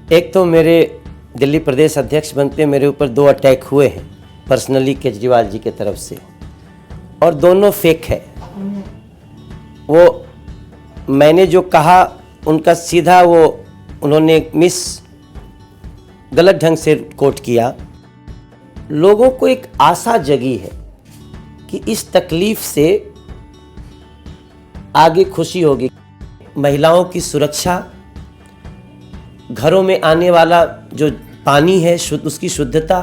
एक तो मेरे दिल्ली प्रदेश अध्यक्ष बनते मेरे ऊपर 2 अटैक हुए हैं पर्सनली केजरीवाल जी के तरफ से, और दोनों फेक है। वो मैंने जो कहा उनका सीधा वो उन्होंने गलत ढंग से कोट किया। लोगों को एक आशा जगी है कि इस तकलीफ से आगे खुशी होगी। महिलाओं की सुरक्षा, घरों में आने वाला जो पानी है उसकी शुद्धता,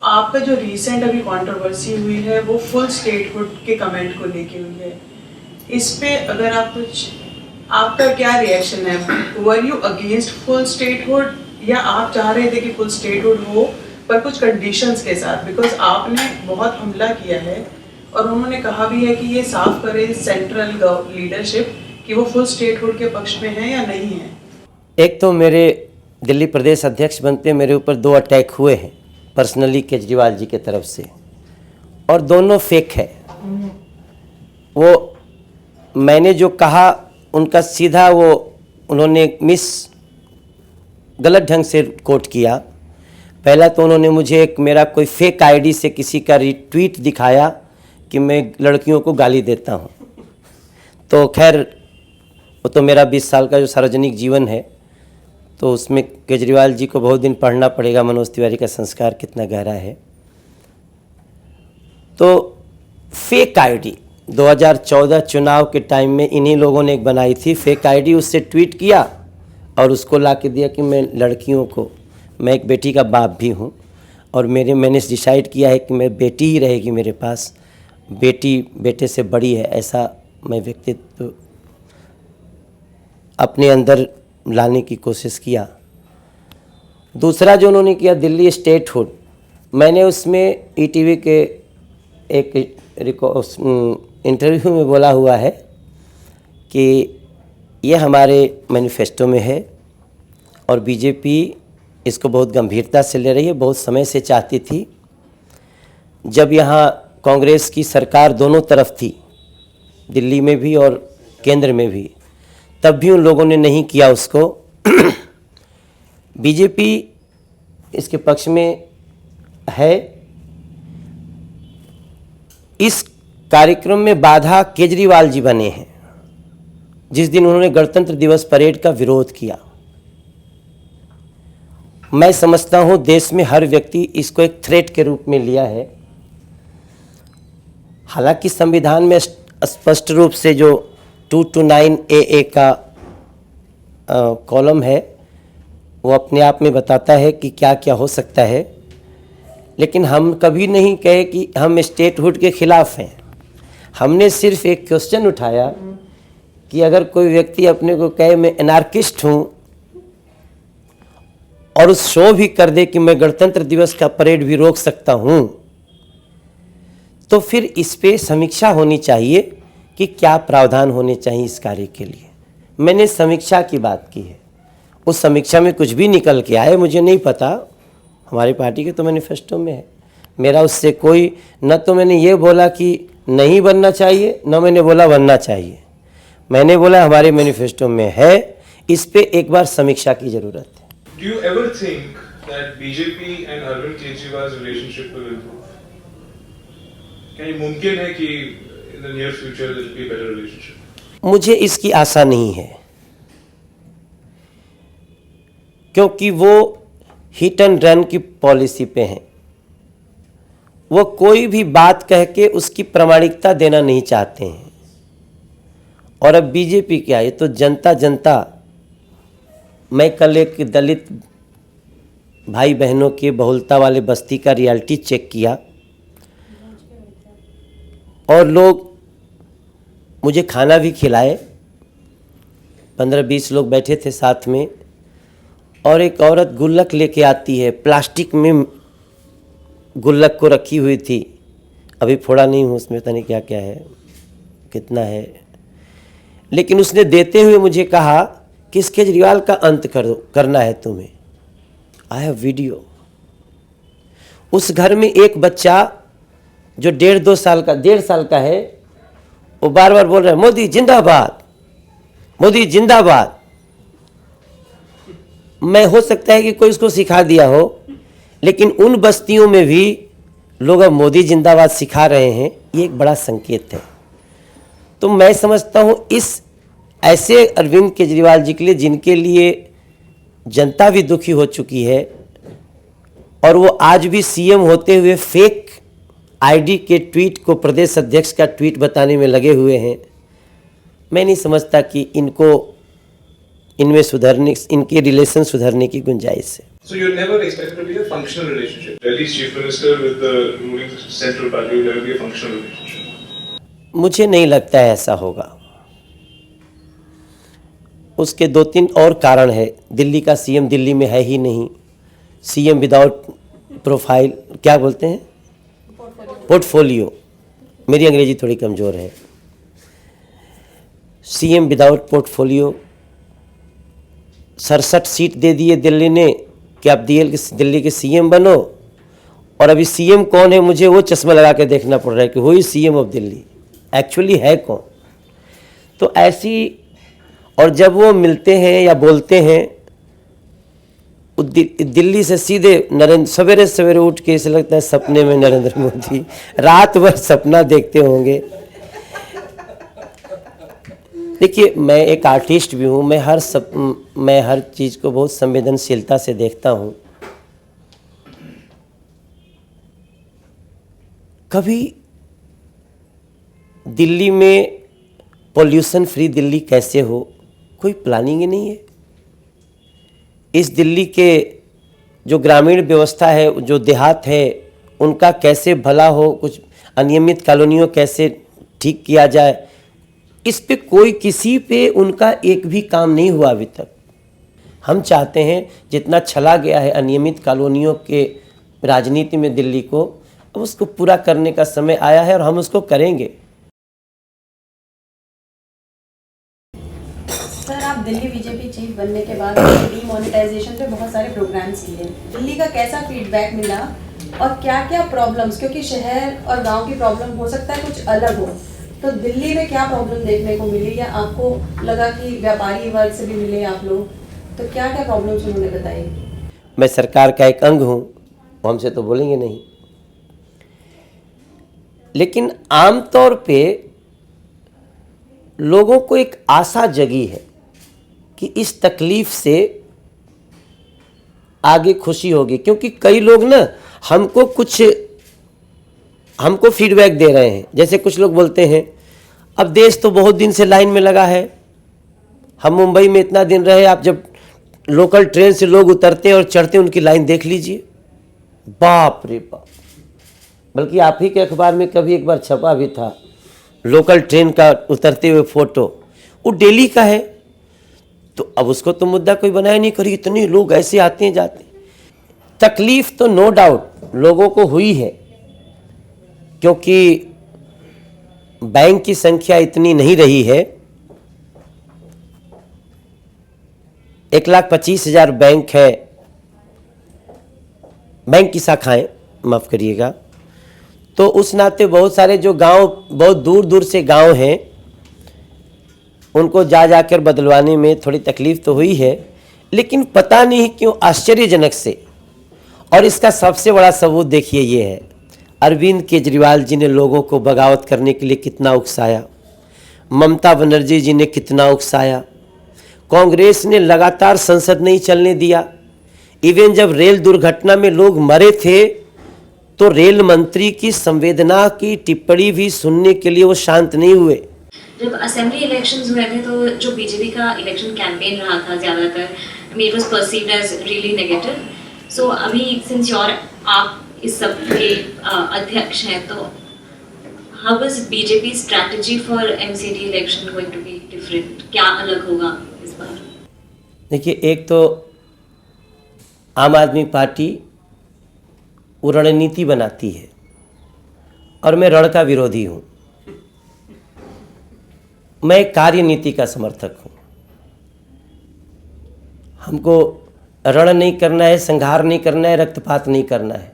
आपका जो रिसेंट अभी कंट्रोवर्सी हुई है वो फुल स्टेटहुड के कमेंट को लेके हुई है, इस पे अगर आप आपका क्या रिएक्शन है? Were you against full statehood या आप चाह रहे थे कि फुल स्टेटहुड हो पर कुछ कंडीशंस के साथ? बिकॉज आपने बहुत हमला किया है और उन्होंने कहा भी है कि ये साफ करे सेंट्रल लीडरशिप कि वो फुल स्टेटहुड के पक्ष में है या नहीं है। एक तो मेरे दिल्ली प्रदेश अध्यक्ष बनते मेरे ऊपर 2 अटैक हुए हैं पर्सनली केजरीवाल जी के तरफ से, और दोनों फेक है। वो मैंने जो कहा उनका सीधा वो उन्होंने गलत ढंग से कोट किया। पहला तो उन्होंने मुझे मेरा कोई फेक आईडी से किसी का रिट्वीट दिखाया कि मैं लड़कियों को गाली देता हूँ। तो खैर वो तो मेरा 20 साल का जो सार्वजनिक जीवन है, तो उसमें केजरीवाल जी को बहुत दिन पढ़ना पड़ेगा मनोज तिवारी का संस्कार कितना गहरा है। तो फेक आईडी 2014 चुनाव के टाइम में इन्हीं लोगों ने एक बनाई थी फेक आईडी, उससे ट्वीट किया और उसको ला के दिया कि मैं लड़कियों को, मैं एक बेटी का बाप भी हूँ और मैंने डिसाइड किया है कि मैं बेटी ही रहेगी मेरे पास, बेटी बेटे से बड़ी है, ऐसा मैं व्यक्तित्व अपने अंदर लाने की कोशिश किया। दूसरा जो उन्होंने किया दिल्ली स्टेटहुड, मैंने उसमें ईटीवी के एक इंटरव्यू में बोला हुआ है कि ये हमारे मैनिफेस्टो में है और बीजेपी इसको बहुत गंभीरता से ले रही है। बहुत समय से चाहती थी, जब यहाँ कांग्रेस की सरकार दोनों तरफ थी, दिल्ली में भी और केंद्र में भी, तब भी उन लोगों ने नहीं किया उसको। बीजेपी इसके पक्ष में है। इस कार्यक्रम में बाधा केजरीवाल जी बने हैं, जिस दिन उन्होंने गणतंत्र दिवस परेड का विरोध किया। मैं समझता हूं देश में हर व्यक्ति इसको एक थ्रेट के रूप में लिया है। हालांकि संविधान में स्पष्ट रूप से जो 229 AA का कॉलम है वो अपने आप में बताता है कि क्या क्या हो सकता है, लेकिन हम कभी नहीं कहे कि हम स्टेटहुड के खिलाफ हैं। हमने सिर्फ एक क्वेश्चन उठाया कि अगर कोई व्यक्ति अपने को कहे मैं एनार्किस्ट हूँ और उस शो भी कर दे कि मैं गणतंत्र दिवस का परेड भी रोक सकता हूँ, तो फिर इस पे समीक्षा होनी चाहिए कि क्या प्रावधान होने चाहिए इस कार्य के लिए। मैंने समीक्षा की बात की है, उस समीक्षा में कुछ भी निकल के आए मुझे नहीं पता, हमारी पार्टी के तो मैनिफेस्टो में है। मेरा उससे कोई, न तो मैंने ये बोला कि नहीं बनना चाहिए, न मैंने बोला बनना चाहिए। मैंने बोला हमारे मैनिफेस्टो में है, इस पे एक बार समीक्षा की ज़रूरत है। Do you ever think that BJP and Arvind Kejriwal's relationship will improve? क्या ये मुमकिन है कि in the near future there will be a better relationship? मुझे इसकी आशा नहीं है, क्योंकि वो हिट एंड रन की पॉलिसी पे हैं। वो कोई भी बात कह के उसकी प्रामाणिकता देना नहीं चाहते हैं। और अब बीजेपी क्या है, तो जनता, मैं कल एक दलित भाई बहनों के बहुलता वाले बस्ती का रियलिटी चेक किया और लोग मुझे खाना भी खिलाए, 15-20 लोग बैठे थे साथ में, और एक औरत गुल्लक लेके आती है, प्लास्टिक में गुल्लक को रखी हुई थी, अभी फोड़ा नहीं हूँ, उसमें पता नहीं क्या क्या है, कितना है, लेकिन उसने देते हुए मुझे कहा कि इस केजरीवाल का अंत करना है तुम्हें। I have video. उस घर में एक बच्चा जो 1.5 साल का है, वो बार बार बोल रहा है मोदी जिंदाबाद, मोदी जिंदाबाद। मैं हो सकता है कि कोई उसको सिखा दिया हो, लेकिन उन बस्तियों में भी लोग अब मोदी जिंदाबाद सिखा रहे हैं, ये एक बड़ा संकेत है। तो मैं समझता हूँ इस ऐसे अरविंद केजरीवाल जी के लिए, जिनके लिए जनता भी दुखी हो चुकी है और वो आज भी सीएम होते हुए फेक आईडी के ट्वीट को प्रदेश अध्यक्ष का ट्वीट बताने में लगे हुए हैं, मैं नहीं समझता कि इनमें सुधरने, इनके रिलेशन सुधरने की गुंजाइश है। So you never expect to be a functional relationship. Delhi's chief minister with the ruling central party will never be a functional relationship. मुझे नहीं लगता है ऐसा होगा। उसके 2-3 और कारण है। दिल्ली का सीएम दिल्ली में है ही नहीं, सीएम विदाउट प्रोफाइल, क्या बोलते हैं, पोर्टफोलियो, मेरी अंग्रेजी थोड़ी कमज़ोर है। सीएम विदाउट पोर्टफोलियो, 67 सीट दे दिए दिल्ली ने कि आप दिल्ली के सीएम बनो, और अभी सीएम कौन है मुझे वो चश्मा लगा के देखना पड़ रहा है कि वही सीएम ऑफ दिल्ली एक्चुअली है कौन। तो ऐसी, और जब वो मिलते हैं या बोलते हैं, दिल्ली से सीधे सवेरे सवेरे उठ के ऐसे लगता है सपने में नरेंद्र मोदी, रात भर सपना देखते होंगे। देखिए, मैं एक आर्टिस्ट भी हूँ, मैं हर चीज़ को बहुत संवेदनशीलता से देखता हूँ। कभी दिल्ली में पॉल्यूशन फ्री दिल्ली कैसे हो, कोई प्लानिंग ही नहीं है। इस दिल्ली के जो ग्रामीण व्यवस्था है, जो देहात है, उनका कैसे भला हो, कुछ अनियमित कॉलोनियों कैसे ठीक किया जाए, इस पे कोई किसी पे उनका एक भी काम नहीं हुआ अभी तक। हम चाहते हैं जितना छला गया है अनियमित कॉलोनियों के राजनीति में दिल्ली को, अब उसको पूरा करने का समय आया है और हम उसको करेंगे। सर, आप दिल्ली बीजेपी चीफ बनने के बाद डीमोनेटाइजेशन पे बहुत सारे प्रोग्राम्स किए, दिल्ली का कैसा फीडबैक मिला और क्या क्या प्रॉब्लम्स, क्योंकि शहर और गांव की प्रॉब्लम हो सकता है कुछ अलग हो, तो दिल्ली में क्या प्रॉब्लम देखने को मिली, या आपको लगा कि व्यापारी वर्ग से भी मिले आप लोग, तो क्या क्या प्रॉब्लम्स उन्होंने बताई? मैं सरकार का एक अंग हूँ, वो हमसे तो बोलेंगे नहीं, लेकिन आमतौर पे लोगों को एक आशा जगी है कि इस तकलीफ से आगे खुशी होगी। क्योंकि कई लोग ना हमको फीडबैक दे रहे हैं। जैसे कुछ लोग बोलते हैं अब देश तो बहुत दिन से लाइन में लगा है, हम मुंबई में इतना दिन रहे, आप जब लोकल ट्रेन से लोग उतरते हैं और चढ़ते हैं उनकी लाइन देख लीजिए, बाप रे बाप। बल्कि आप ही के अखबार में कभी एक बार छपा भी था लोकल ट्रेन का उतरते हुए फोटो, वो दिल्ली का है। तो अब उसको तो मुद्दा कोई बनाया नहीं, करी इतने लोग ऐसे आते हैं जाते हैं। तकलीफ तो नो डाउट लोगों को हुई है, क्योंकि बैंक की संख्या इतनी नहीं रही है। 1,25,000 बैंक है, बैंक की शाखाएं, माफ करिएगा। तो उस नाते बहुत सारे जो गांव, बहुत दूर दूर से गांव हैं, उनको जाकर बदलवाने में थोड़ी तकलीफ तो हुई है। लेकिन पता नहीं क्यों आश्चर्यजनक से, और इसका सबसे बड़ा सबूत देखिए ये है, अरविंद केजरीवाल जी ने लोगों को बगावत करने के लिए कितना उकसाया, ममता बनर्जी जी ने कितना उकसाया, कांग्रेस ने लगातार संसद नहीं चलने दिया। इवन जब रेल दुर्घटना में लोग मरे थे तो रेल मंत्री की संवेदना की टिप्पणी भी सुनने के लिए वो शांत नहीं हुए। जब असेंबली इलेक्शंस हुए थे तो जो बीजेपी का इलेक्शन कैंपेन रहा था ज़्यादातर, it was perceived as really negative. So अभी सिंस आप इस सब के अध्यक्ष हैं, तो how is BJP strategy for MCD election going to be different? क्या अलग होगा इस बार? देखिए, एक तो आम आदमी पार्टी वो रणनीति बनाती है और मैं रण का विरोधी हूँ। मैं कार्यनीति का समर्थक हूँ। हमको रण नहीं करना है, संहार नहीं करना है, रक्तपात नहीं करना है।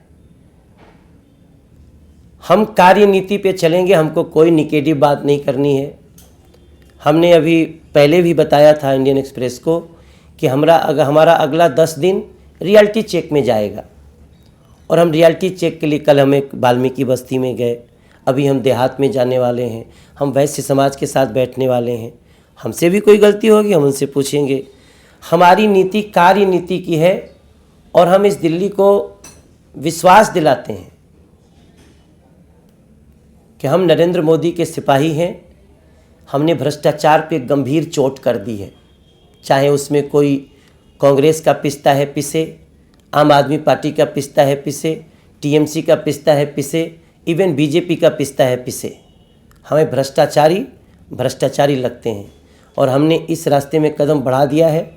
हम कार्यनीति पे चलेंगे, हमको कोई निगेटिव बात नहीं करनी है। हमने अभी पहले भी बताया था इंडियन एक्सप्रेस को कि हमारा अगला 10 दिन रियलिटी चेक में जाएगा, और हम रियलिटी चेक के लिए कल हम एक वाल्मीकि बस्ती में गए, अभी हम देहात में जाने वाले हैं, हम वैश्य समाज के साथ बैठने वाले हैं। हमसे भी कोई गलती होगी हम उनसे पूछेंगे। हमारी नीति कार्य नीति की है, और हम इस दिल्ली को विश्वास दिलाते हैं कि हम नरेंद्र मोदी के सिपाही हैं। हमने भ्रष्टाचार पे गंभीर चोट कर दी है, चाहे उसमें कोई कांग्रेस का पिसता है पिसे, आम आदमी पार्टी का पिसता है पिसे, टीएमसी का पिसता है पिसे, इवन बीजेपी का पिसता है पिसे। हमें भ्रष्टाचारी लगते हैं, और हमने इस रास्ते में कदम बढ़ा दिया है।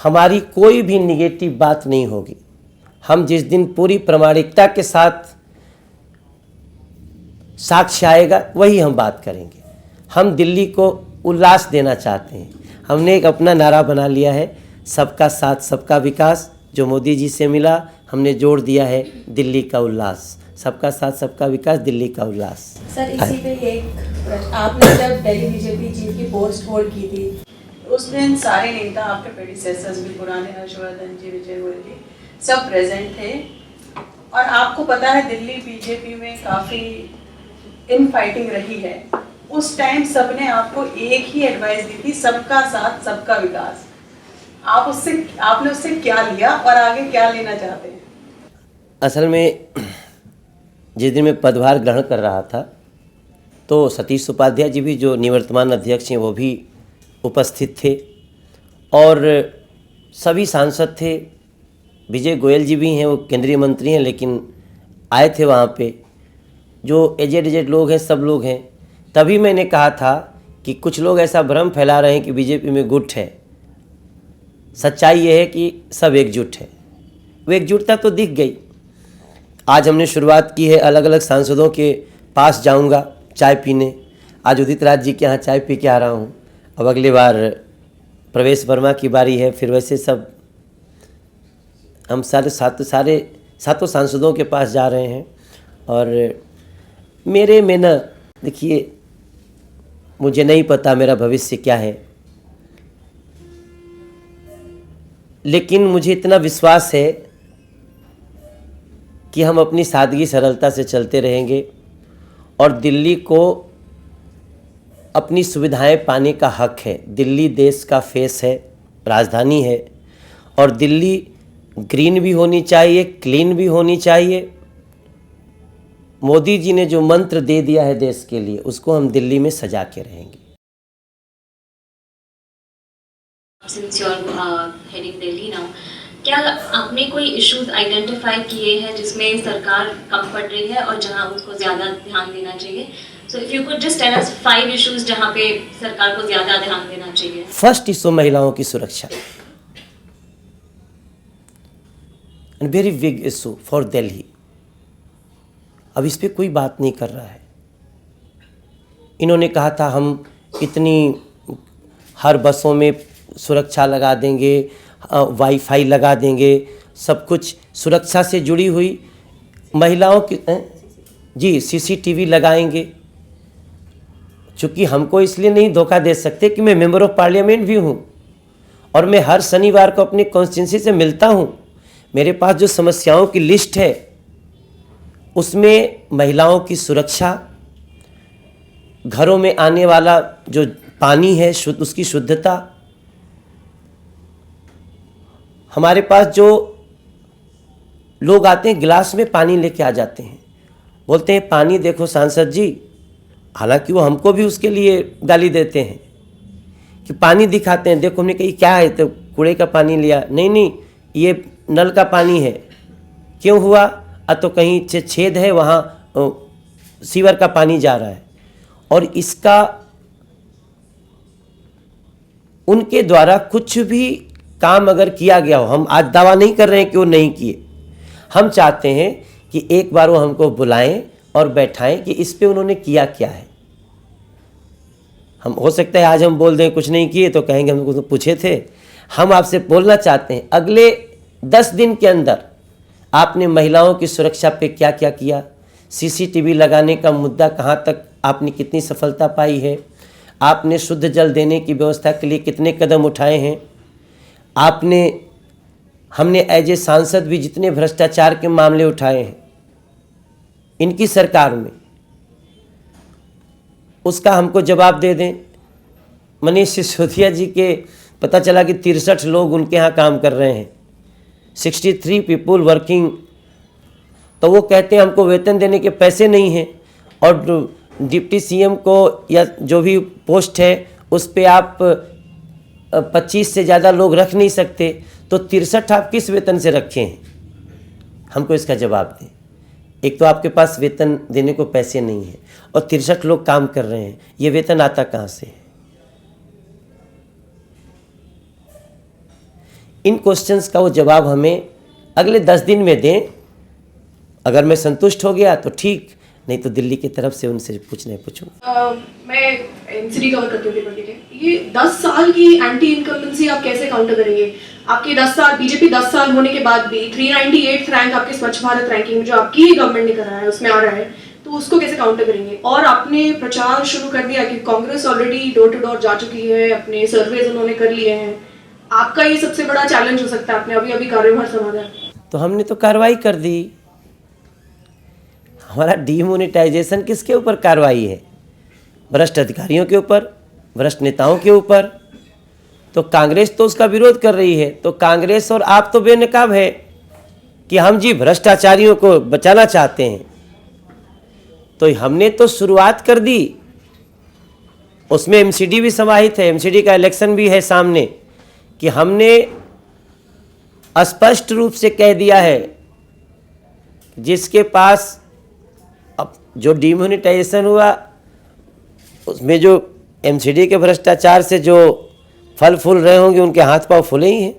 हमारी कोई भी निगेटिव बात नहीं होगी। हम जिस दिन पूरी प्रामाणिकता के साथ साक्ष्य आएगा वही हम बात करेंगे। हम दिल्ली को उल्लास देना चाहते हैं। हमने एक अपना नारा बना लिया है, सबका साथ सबका विकास। जो मोदी जी से मिला हमने जोड़ दिया है दिल्ली का उल्लास। सबका साथ सबका विकास, दिल्ली का उल्लास। सर इसी पे एक प्रश्न, आपने जब दिल्ली बीजेपी चीफ की पोस्ट होल्ड की थी उस दिन सारे नेता, आपके प्रेडिसेसर्स भी पुराने, हर्षवर्धन जी, विजय गोयल जी, सब प्रेजेंट थे, और आपको पता है दिल्ली बीजेपी में काफ़ी इन फाइटिंग रही है। उस टाइम सबने आपको एक ही एडवाइस दी थी, सबका साथ सबका विकास। आपने उससे क्या लिया और आगे क्या लेना चाहते हैं? असल में जिस दिन मैं पदभार ग्रहण कर रहा था तो सतीश उपाध्याय जी भी, जो निवर्तमान अध्यक्ष हैं, वो भी उपस्थित थे, और सभी सांसद थे। विजय गोयल जी भी हैं, वो केंद्रीय मंत्री हैं, लेकिन आए थे वहाँ पे। जो एजेड लोग हैं, सब लोग हैं। तभी मैंने कहा था कि कुछ लोग ऐसा भ्रम फैला रहे हैं कि बीजेपी में गुट है। सच्चाई ये है कि सब एकजुट है। वो एकजुटता तो दिख गई। आज हमने शुरुआत की है, अलग अलग सांसदों के पास जाऊंगा चाय पीने। आज उदित राज जी के यहाँ चाय पी के आ रहा हूँ। अब अगली बार प्रवेश वर्मा की बारी है, फिर वैसे सब हम सारे सातों सांसदों के पास जा रहे हैं। और मेरे में न, देखिए, मुझे नहीं पता मेरा भविष्य क्या है, लेकिन मुझे इतना विश्वास है कि हम अपनी सादगी सरलता से चलते रहेंगे, और दिल्ली को अपनी सुविधाएं पाने का हक है। दिल्ली देश का फेस है, राजधानी है, और दिल्ली ग्रीन भी होनी चाहिए, क्लीन भी होनी चाहिए। मोदी जी ने जो मंत्र दे दिया है देश के लिए, उसको हम दिल्ली में सजा के रहेंगे। Since you're heading Delhi now, क्या आपने कोई इश्यूज आइडेंटिफाई किए हैं जिसमें सरकार कम पड़ रही है और जहां उसको ज़्यादा ध्यान देना चाहिए? So if you could just tell us 5 issues जहां पे सरकार को ज़्यादा ध्यान देना चाहिए। फर्स्ट इशू महिलाओं की सुरक्षा, and very big issue for Delhi. अब इस पर कोई बात नहीं कर रहा है। इन्होंने कहा था हम इतनी हर बसों में सुरक्षा लगा देंगे, वाईफाई लगा देंगे, सब कुछ सुरक्षा से जुड़ी हुई महिलाओं की जी सीसीटीवी लगाएंगे। चूँकि हमको इसलिए नहीं धोखा दे सकते कि मैं मेंबर ऑफ पार्लियामेंट भी हूँ, और मैं हर शनिवार को अपनी कॉन्स्टिट्यूंसी से मिलता हूँ। मेरे पास जो समस्याओं की लिस्ट है उसमें महिलाओं की सुरक्षा, घरों में आने वाला जो पानी है उसकी शुद्धता, हमारे पास जो लोग आते हैं गिलास में पानी लेके आ जाते हैं, बोलते हैं पानी देखो सांसद जी, हालांकि वो हमको भी उसके लिए गाली देते हैं कि पानी दिखाते हैं, देखो हमने कही क्या है, तो कूड़े का पानी लिया, नहीं ये नल का पानी है। क्यों हुआ? तो कहीं छेद है, वहाँ सीवर का पानी जा रहा है। और इसका उनके द्वारा कुछ भी काम अगर किया गया हो, हम आज दावा नहीं कर रहे हैं कि वो नहीं किए, हम चाहते हैं कि एक बार वो हमको बुलाएं और बैठाएं कि इस पे उन्होंने किया क्या है। हम हो सकता है आज हम बोल दें कुछ नहीं किए तो कहेंगे हमको तो पूछे थे। हम आपसे बोलना चाहते हैं अगले 10 दिन के अंदर आपने महिलाओं की सुरक्षा पे क्या क्या किया, सीसीटीवी लगाने का मुद्दा कहाँ तक आपने कितनी सफलता पाई है, आपने शुद्ध जल देने की व्यवस्था के लिए कितने कदम उठाए हैं, हमने एज ए सांसद भी जितने भ्रष्टाचार के मामले उठाए हैं इनकी सरकार में, उसका हमको जवाब दे दें। मनीष सिसोदिया जी के पता चला कि 63 लोग उनके यहाँ काम कर रहे हैं, 63 पीपुल वर्किंग, तो वो कहते हैं हमको वेतन देने के पैसे नहीं हैं और डिप्टी सीएम को या जो भी पोस्ट है उस पे आप 25 से ज़्यादा लोग रख नहीं सकते, तो 63 आप किस वेतन से रखे हैं? हमको इसका जवाब दें। एक तो आपके पास वेतन देने को पैसे नहीं है और 63 लोग काम कर रहे हैं, ये वेतन आता कहाँ से है? इन क्वेश्चंस का वो जवाब हमें अगले 10 दिन में दें। अगर मैं संतुष्ट हो गया तो ठीक, नहीं तो दिल्ली की तरफ से उनसे पूछूंगा। मैं एनसीडी कवर करती हूँ पेपर के लिए। ये 10 साल की एंटी इनकम्बेंसी आप कैसे काउंटर करेंगे? आपके 10 साल बीजेपी 10 साल होने के बाद भी 398 रैंक आपके स्वच्छ भारत रैंकिंग जो आपकी ही गवर्नमेंट ने कराया है उसमें आ रहा है, तो उसको कैसे काउंटर करेंगे? और आपने प्रचार शुरू कर दिया कि Congress already door to door जा चुकी है, अपने सर्वेज उन्होंने कर लिए हैं, आपका ये सबसे बड़ा चैलेंज हो सकता है। आपने अभी अभी कार्यभार संभाला है, तो हमने तो कार्रवाई कर दी। हमारा डीमोनेटाइजेशन किसके ऊपर कार्रवाई है? भ्रष्ट अधिकारियों के ऊपर, भ्रष्ट नेताओं के ऊपर। तो कांग्रेस तो उसका विरोध कर रही है, तो कांग्रेस और आप तो बेनकाब है कि हम जी भ्रष्टाचारियों को बचाना चाहते हैं। तो हमने तो शुरुआत कर दी, उसमें एमसीडी भी समाहित है, एमसीडी का इलेक्शन भी है सामने, कि हमने स्पष्ट रूप से कह दिया है जिसके पास अब जो डिमोनेटाइजेशन हुआ उसमें जो एमसीडी के भ्रष्टाचार से जो फल फूल रहे होंगे उनके हाथ पांव फूले ही हैं।